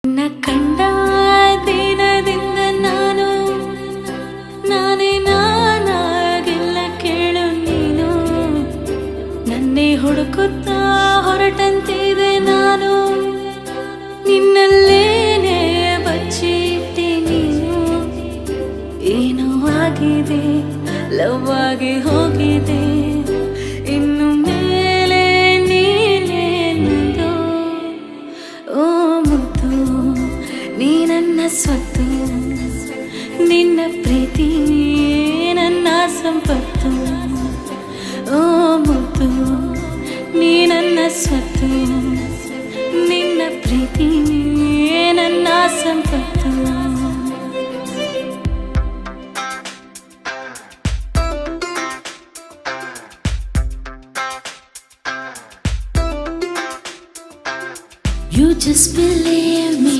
ನಿನ್ನ ಕಂಡ ದಿನದಿಂದ ನಾನೇ ನಾನಾಗಿಲ್ಲ ಕೇಳು ನೀನು. ನನ್ನೇ ಹುಡುಕುತ್ತಾ ಹೊರಟಂತಿದೆ ನಾನು, ನಿನ್ನಲ್ಲೇನೆ ಬಚ್ಚಿಟ್ಟೆ ನೀನು. ಏನೋ ಆಗಿದೆ, ಲವ್ ಆಗಿ ಹೋಗಿದೆ, ಇನ್ನು ಮೇಲೆ ನೀನೇ ನಂದು. ಓ ಮುದ್ದು, ನೀ ನನ್ನ ಸ್ವತ್ತು, ನಿನ್ನ ಪ್ರೀತಿ ನನ್ನ ಸಂಪತ್ತು. ಓ ಮುದ್ದು, ನೀ ನನ್ನ ಸ್ವತ್ತು, ನಿನ್ನ ಪ್ರೀತಿ